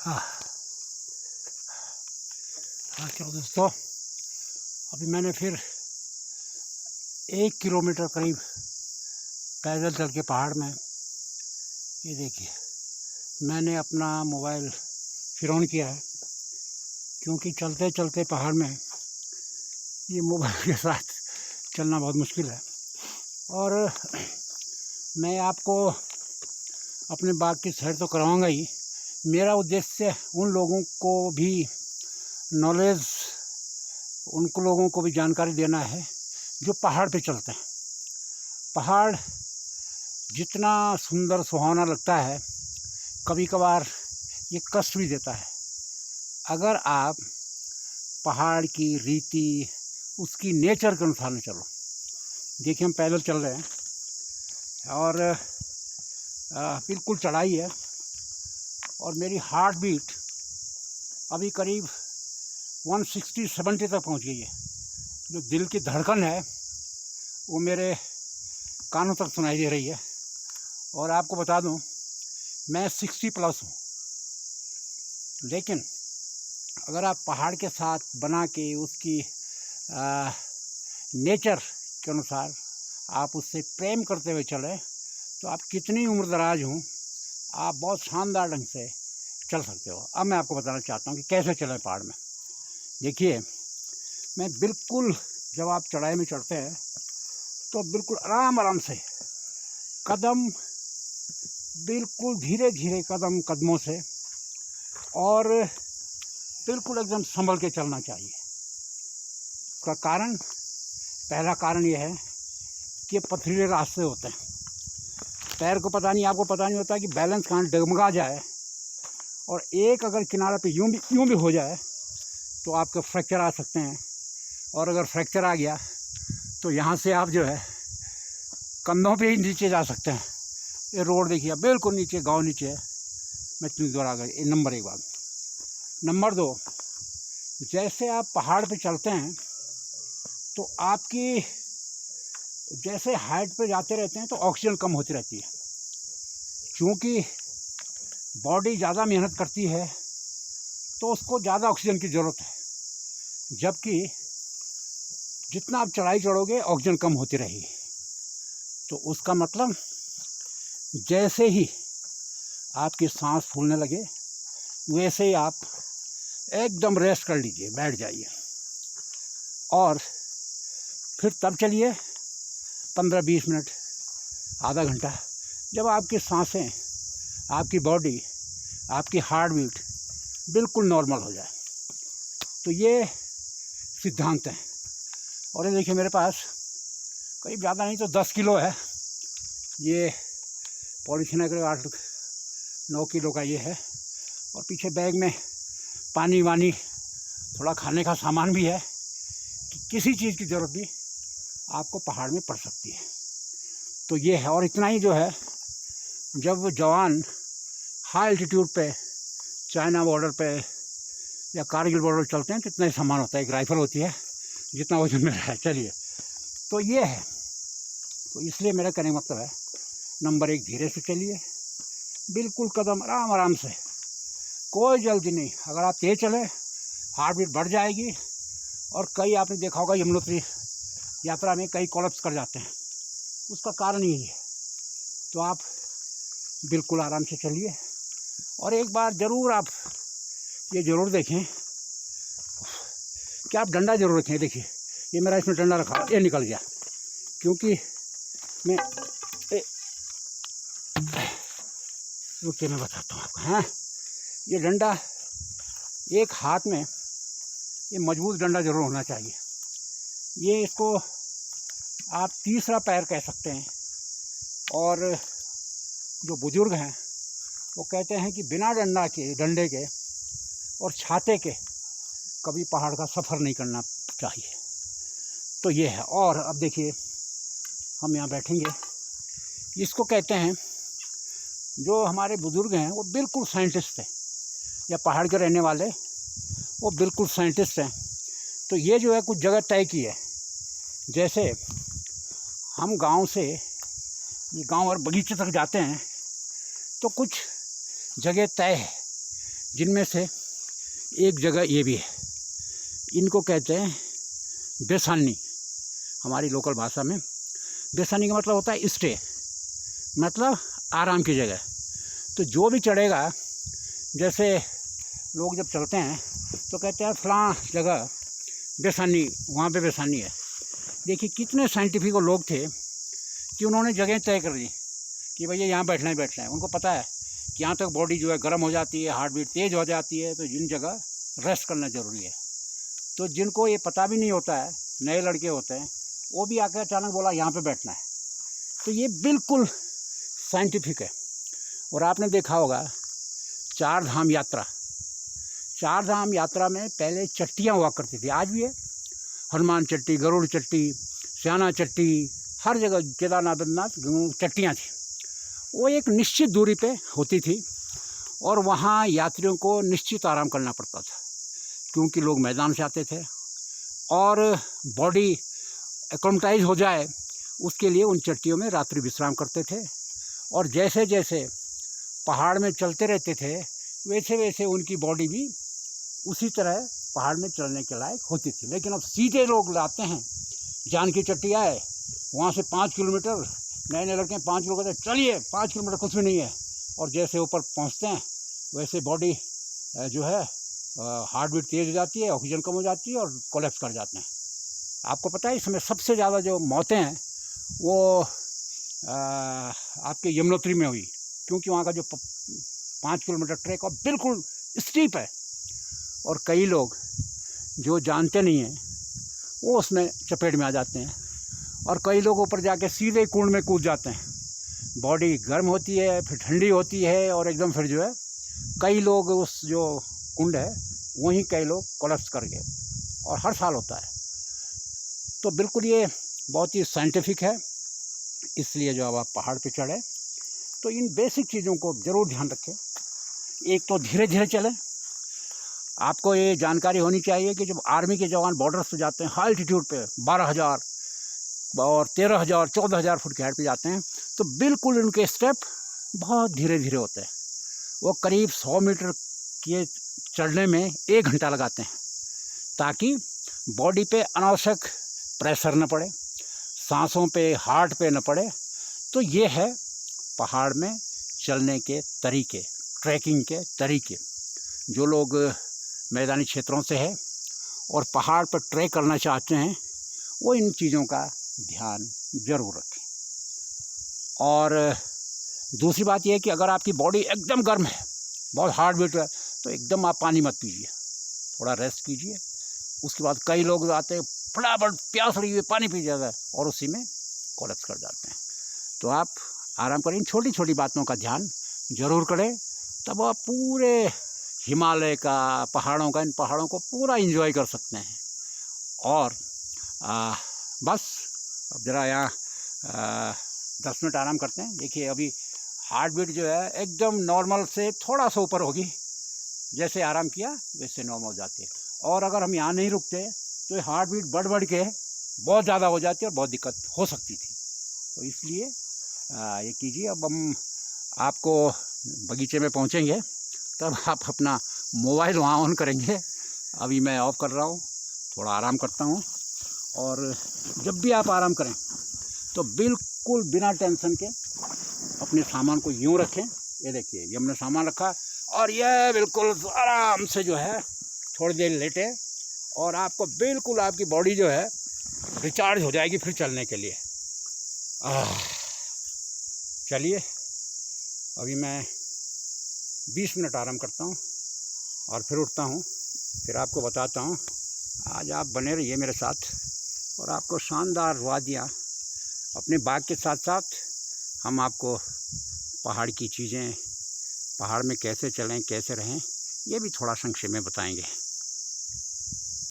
हाँ हाँ चलो दोस्तों, अभी मैंने फिर 1 किलोमीटर करीब पैदल चल के पहाड़ में, ये देखिए मैंने अपना मोबाइल फिर ऑन किया है, क्योंकि चलते चलते पहाड़ में ये मोबाइल के साथ चलना बहुत मुश्किल है। और मैं आपको अपने बाग की सैर तो करवाऊँगा ही, मेरा उद्देश्य उन लोगों को भी नॉलेज, उनको लोगों को भी जानकारी देना है जो पहाड़ पे चलते हैं। पहाड़ जितना सुंदर सुहावना लगता है, कभी कभार ये कष्ट भी देता है। अगर आप पहाड़ की रीति, उसकी नेचर के अनुसार न चलो। देखिए हम पैदल चल रहे हैं और बिल्कुल चढ़ाई है, और मेरी हार्ट बीट अभी करीब 160-170 तक पहुंच गई है। जो दिल की धड़कन है वो मेरे कानों तक सुनाई दे रही है। और आपको बता दूं, मैं 60+ हूँ, लेकिन अगर आप पहाड़ के साथ बना के उसकी नेचर के अनुसार आप उससे प्रेम करते हुए चलें, तो आप कितनी उम्र दराज हों, आप बहुत शानदार ढंग से चल सकते हो। अब मैं आपको बताना चाहता हूँ कि कैसे चलें पहाड़ में। देखिए, मैं बिल्कुल, जब आप चढ़ाई में चढ़ते हैं तो बिल्कुल आराम आराम से कदम, बिल्कुल धीरे धीरे कदमों से, और बिल्कुल एकदम संभल के चलना चाहिए। इसका कारण, पहला कारण यह है कि पथरीले रास्ते होते हैं। पैर को पता नहीं, आपको पता नहीं होता कि बैलेंस कहाँ डगमगा जाए, और एक अगर किनारे पे यूं भी हो जाए तो आपके फ्रैक्चर आ सकते हैं। और अगर फ्रैक्चर आ गया तो यहाँ से आप जो है कंधों पे ही नीचे जा सकते हैं। ये रोड देखिए बिल्कुल नीचे, गांव नीचे है। मैं इतनी दूर आ गई। नंबर 1 बात। नंबर 2, जैसे आप पहाड़ पे चलते हैं तो आपकी जैसे हाइट पे जाते रहते हैं तो ऑक्सीजन कम होती रहती है, क्योंकि बॉडी ज़्यादा मेहनत करती है तो उसको ज़्यादा ऑक्सीजन की ज़रूरत है। जबकि जितना आप चढ़ाई चढ़ोगे ऑक्सीजन कम होती रहेगी। तो उसका मतलब, जैसे ही आपकी सांस फूलने लगे वैसे ही आप एकदम रेस्ट कर लीजिए, बैठ जाइए, और फिर तब चलिए 15-20 मिनट, आधा घंटा। जब आपकी सांसें, आपकी बॉडी, आपकी हार्ट बीट बिल्कुल नॉर्मल हो जाए। तो ये सिद्धांत है। और ये देखिए मेरे पास करीब ज़्यादा नहीं तो 10 किलो है। ये पॉलीथीन है, करीब 8-9 किलो का ये है। और पीछे बैग में पानी वानी, थोड़ा खाने का सामान भी है, कि किसी चीज़ की ज़रूरत भी आपको पहाड़ में पड़ सकती है। तो ये है। और इतना ही जो है, जब वो जवान हाई एल्टीट्यूड पे, चाइना बॉर्डर पे या कारगिल बॉर्डर चलते हैं तो इतना ही सामान होता है। एक राइफल होती है जितना वजन में है। चलिए, तो ये है। तो इसलिए मेरा कहने का मतलब है, नंबर 1, धीरे से चलिए, बिल्कुल कदम आराम आराम से, कोई जल्दी नहीं। अगर आप तेज चले हार्ट बीट बढ़ जाएगी। और कई, आपने देखा होगा यमुनोत्री यात्रा में कई कोलैप्स कर जाते हैं, उसका कारण यही है। तो आप बिल्कुल आराम से चलिए। और एक बार ज़रूर आप ये ज़रूर देखें कि आप डंडा ज़रूर रखें। देखिए ये मेरा इसमें डंडा रखा, ये निकल गया, क्योंकि मैं रुकिए मैं बताता हूँ आपको। हाँ, ये डंडा, एक हाथ में ये मजबूत डंडा ज़रूर होना चाहिए। ये, इसको आप तीसरा पैर कह सकते हैं। और जो बुजुर्ग हैं वो कहते हैं कि बिना डंडे के और छाते के कभी पहाड़ का सफ़र नहीं करना चाहिए। तो ये है। और अब देखिए हम यहाँ बैठेंगे, इसको कहते हैं, जो हमारे बुजुर्ग हैं वो बिल्कुल साइंटिस्ट हैं, या पहाड़ के रहने वाले वो बिल्कुल साइंटिस्ट हैं। तो ये जो है कुछ जगह तय की है। जैसे हम गांव से, ये गांव और बगीचे तक जाते हैं तो कुछ जगह तय है जिनमें से एक जगह ये भी है। इनको कहते हैं बेसानी, हमारी लोकल भाषा में। बेसानी का मतलब होता है स्टे, मतलब आराम की जगह। तो जो भी चढ़ेगा, जैसे लोग जब चलते हैं तो कहते हैं फलां जगह बेसानी, वहाँ पे बेसानी है। देखिए कितने साइंटिफिक लोग थे कि उन्होंने जगह तय कर दी कि भैया यहाँ बैठना ही बैठना है। उनको पता है कि यहाँ तक बॉडी जो है गर्म हो जाती है, हार्ट बीट तेज़ हो जाती है, तो जिन जगह रेस्ट करना ज़रूरी है। तो जिनको ये पता भी नहीं होता है, नए लड़के होते हैं, वो भी आकर अचानक बोला यहाँ पे बैठना है। तो ये बिल्कुल साइंटिफिक है। और आपने देखा होगा चार धाम यात्रा, चार धाम यात्रा में पहले चट्टियाँ हुआ करती थी, आज भी है। हनुमान चट्टी, गरुड़ चट्टी, श्याना चट्टी, हर जगह केदारनाथ बद्रीनाथ चट्टियाँ थी। वो एक निश्चित दूरी पे होती थी और वहाँ यात्रियों को निश्चित आराम करना पड़ता था, क्योंकि लोग मैदान से आते थे और बॉडी एक्लेमेटाइज हो जाए उसके लिए उन चट्टियों में रात्रि विश्राम करते थे। और जैसे जैसे पहाड़ में चलते रहते थे वैसे वैसे उनकी बॉडी भी उसी तरह पहाड़ में चलने के लायक होती थी। लेकिन अब सीधे लोग लाते हैं, जानकी चट्टी आए, वहाँ से 5 किलोमीटर, नए नए लड़के 5 किलोमीटर कहते चलिए 5 किलोमीटर कुछ भी नहीं है। और जैसे ऊपर पहुँचते हैं वैसे बॉडी जो है हार्ट बीट तेज़ हो जाती है, ऑक्सीजन कम हो जाती है और कोलैप्स कर जाते हैं। आपको पता है इस समय सबसे ज़्यादा जो मौतें हैं वो आपके यमुनोत्री में हुई, क्योंकि वहाँ का जो 5 किलोमीटर ट्रैक और बिल्कुल स्टीप है और कई लोग जो जानते नहीं हैं वो उसमें चपेट में आ जाते हैं और कई लोग ऊपर जाके सीधे कुंड में कूद जाते हैं। बॉडी गर्म होती है, फिर ठंडी होती है और एकदम फिर जो है कई लोग उस जो कुंड है वहीं कई लोग कोलैप्स कर गए, और हर साल होता है। तो बिल्कुल ये बहुत ही साइंटिफिक है। इसलिए जो अब आप पहाड़ पे चढ़े तो इन बेसिक चीज़ों को ज़रूर ध्यान रखें। एक तो धीरे धीरे चलें। आपको ये जानकारी होनी चाहिए कि जब आर्मी के जवान बॉर्डर्स पे जाते हैं हाई एल्टीट्यूड पे 12,000 और 13,000 14,000 फुट की हाइट पे जाते हैं, तो बिल्कुल उनके स्टेप बहुत धीरे धीरे होते हैं। वो करीब 100 मीटर के चढ़ने में 1 घंटा लगाते हैं, ताकि बॉडी पे अनावश्यक प्रेशर न पड़े, सांसों पे, हार्ट पे न पड़े। तो ये है पहाड़ में चलने के तरीके, ट्रैकिंग के तरीके। जो लोग मैदानी क्षेत्रों से है और पहाड़ पर ट्रैक करना चाहते हैं वो इन चीज़ों का ध्यान ज़रूर रखें। और दूसरी बात यह है कि अगर आपकी बॉडी एकदम गर्म है, बहुत हार्ट बीट है, तो एकदम आप पानी मत पीजिए, थोड़ा रेस्ट कीजिए। उसके बाद कई लोग आते हैं फटाफट प्यास लगी हुई पानी पी जाता है और उसी में कोलैप्स कर जाते हैं। तो आप आराम करें, इन छोटी छोटी बातों का ध्यान ज़रूर करें, तब आप पूरे हिमालय का, पहाड़ों का, इन पहाड़ों को पूरा एंजॉय कर सकते हैं। और बस अब ज़रा यहाँ 10 मिनट आराम करते हैं। देखिए अभी हार्ट बीट जो है एकदम नॉर्मल से थोड़ा सा ऊपर होगी, जैसे आराम किया वैसे नॉर्मल हो जाती है। और अगर हम यहाँ नहीं रुकते तो हार्ट बीट बढ़ के बहुत ज़्यादा हो जाती है और बहुत दिक्कत हो सकती थी। तो इसलिए ये कीजिए। अब हम आपको बगीचे में पहुँचेंगे तब आप अपना मोबाइल वहाँ ऑन करेंगे। अभी मैं ऑफ कर रहा हूँ, थोड़ा आराम करता हूँ। और जब भी आप आराम करें तो बिल्कुल बिना टेंशन के अपने सामान को यूँ रखें। ये देखिए ये हमने सामान रखा और ये बिल्कुल आराम से जो है थोड़ी देर लेटे और आपको बिल्कुल आपकी बॉडी जो है रिचार्ज हो जाएगी फिर चलने के लिए। चलिए अभी मैं 20 मिनट आराम करता हूँ और फिर उठता हूँ, फिर आपको बताता हूँ। आज आप बने रहिए मेरे साथ और आपको शानदार वादियाँ अपने बाग के साथ साथ हम आपको पहाड़ की चीज़ें, पहाड़ में कैसे चलें, कैसे रहें, ये भी थोड़ा संक्षेप में बताएंगे।